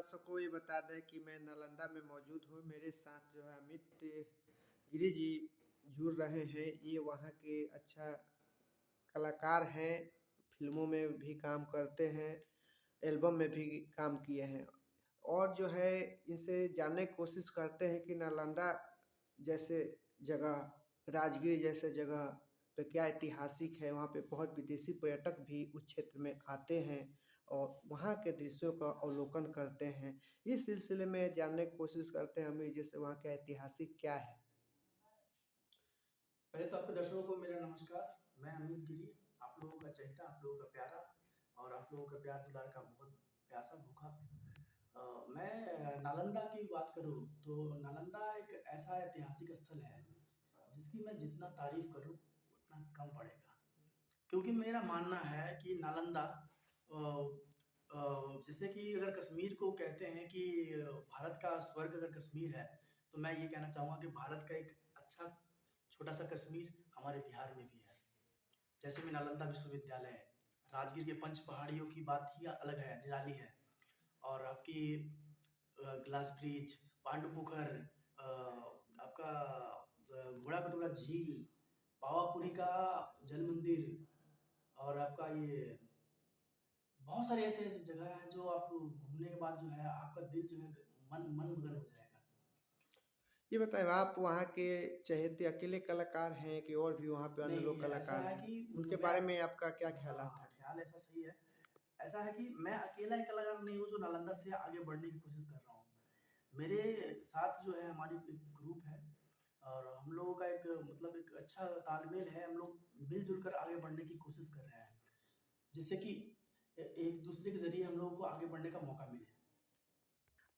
दर्शकों को ये बता दें कि मैं नालंदा में मौजूद हूँ। मेरे साथ जो है अमित गिरी जी जुड़ रहे हैं। ये वहाँ के अच्छा कलाकार हैं, फ़िल्मों में भी काम करते हैं, एल्बम में भी काम किए हैं और जो है इनसे जानने की कोशिश करते हैं कि नालंदा जैसे जगह, राजगीर जैसे जगह पे क्या ऐतिहासिक है। वहाँ पे बहुत विदेशी पर्यटक भी उस क्षेत्र में आते हैं और वहाँ के दृश्यों का अवलोकन करते हैं। इस सिलसिले में जानने की कोशिश करते हैं हमें जैसे वहाँ का ऐतिहासिक क्या है। पहले तो आपके दर्शकों को मेरा नमस्कार। मैं अमित गिरी, आप लोगों का चहेता, आप लोगों का प्यारा और आप लोगों का प्यार दुलार का बहुत प्यासा भूखा। मैं नालंदा की बात करूँ तो नालंदा एक ऐसा ऐतिहासिक स्थल है जिसकी मैं जितना तारीफ करूँ उतना कम पड़ेगा, क्योंकि मेरा मानना है कि नालंदा जैसे कि अगर कश्मीर को कहते हैं कि भारत का स्वर्ग अगर कश्मीर है, तो मैं ये कहना चाहूँगा कि भारत का एक अच्छा छोटा सा कश्मीर हमारे बिहार में भी है। जैसे में नालंदा विश्वविद्यालय है, राजगीर के पंच पहाड़ियों की बात ही अलग है, निराली है। और आपकी ग्लास ब्रिज, पांडुपुखर, आपका घोड़ा कटोरा झील, पावापुरी का जल मंदिर और आपका ये बहुत सारे ऐसे ऐसे जगह हैं जो आप घूमने के बाद जो है आपका दिल जो है मन मन मगन हो जाएगा। ये बताएँ आप वहाँ के चहेते अकेले कलाकार हैं कि और भी वहाँ पे अन्य लोग नहीं, ऐसा कलाकार है हैं? कि उनके मैं बारे में आपका क्या ख़्यालात हाँ, है? ख्याल ऐसा सही है। ऐसा है कि मैं अकेला एक कलाकार नहीं हूँ जो नालंदा से आगे बढ़ने की कोशिश कर रहा हूँ। मेरे साथ जो है हमारी एक ग्रुप है और हम लोगों का एक मतलब एक अच्छा तालमेल है। हम लोग मिल-जुल कर आगे बढ़ने की कोशिश कर रहे हैं, जिससे कि एक दूसरे के ज़रिए हम लोगों को आगे बढ़ने का मौका मिले।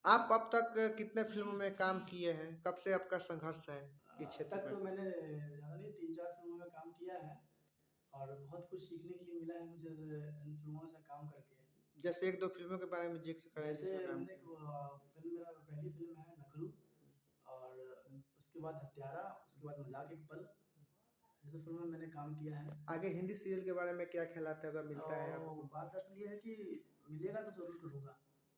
आप अब तक कितने फ़िल्मों में काम किए हैं? कब से आपका संघर्ष है इस अब क्षेत्र तक में? तो मैंने ज़्यादा नहीं 3-4 फ़िल्मों में काम किया है और बहुत कुछ सीखने के लिए मिला है मुझे इन फ़िल्मों से काम करके। जैसे 1-2 फ़िल्मों के बारे में ज़िक्र करें जैसे जिसमें काम मैंने एक किए? फ़िल्म मेरा पहली फ़िल्म है नखरू और उसके बाद हत्यारा, उसके बाद मज़ाक एक पल जैसे फ़िल्म में मैंने काम किया है। आगे हिंदी सीरियल के बारे में क्या ख़्यालात है अगर मिलता है आपको? बात दरअसल ये है कि मिलेगा तो ज़रूर करूँगा,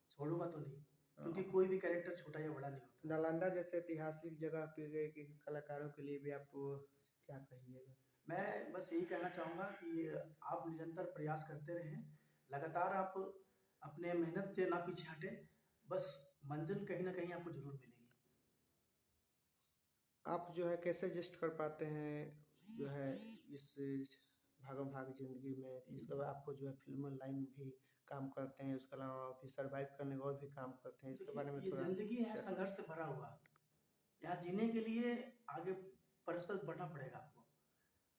छोड़ूँगा तो नहीं, क्योंकि अ, कोई भी कैरेक्टर छोटा या बड़ा नहीं होता। नालंदा जैसे ऐतिहासिक जगह पे गए कि कलाकारों के लिए भी आप क्या कहिएगा? मैं बस यही कहना चाहूँगा कि आप निरंतर प्रयास करते रहें, लगातार आप अपने मेहनत से ना पीछे हटें, बस मंज़िल कहीं न कहीं आपको ज़रूर मिलेगी। आप जो है कैसे एडजस्ट कर पाते हैं जो है इस भागम-भाग ज़िंदगी में? इसके बाद आपको जो है फ़िल्म लाइन में भी काम करते हैं, उसके अलावा फिर सर्वाइव करने का और भी काम करते हैं, इसके बारे देखिए, में ये थोड़ा ज़िंदगी है शेयर संघर्ष से भरा हुआ। यहाँ जीने के लिए आगे परस्पर बढ़ना पड़ेगा आपको।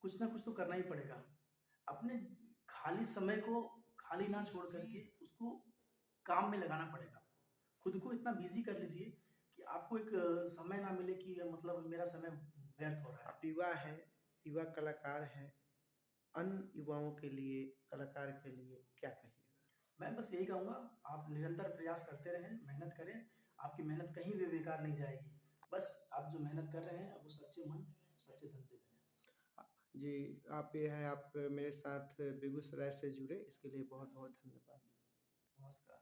कुछ ना कुछ तो करना ही पड़ेगा। अपने खाली समय को खाली ना छोड़ कर के उसको काम में लगाना पड़ेगा आपको। खुद को इतना बिज़ी कर लीजिए कि आपको एक समय ना मिले कि मतलब मेरा समय व्यर्थ हो रहा है। आप युवा हैं, युवा कलाकार हैं, अन्य युवाओं के लिए, कलाकार के लिए क्या कहिएगा? मैं बस यही कहूँगा, आप निरंतर प्रयास करते रहें, मेहनत करें, आपकी मेहनत कहीं भी बेकार नहीं जाएगी। बस आप जो मेहनत कर रहे हैं, वो सच्चे मन, सच्चे धन से करें। अ, जी, आप मेरे साथ बेगूसराय से जुड़े, इसके लिए बहुत-बहुत धन्यवाद। नमस्कार।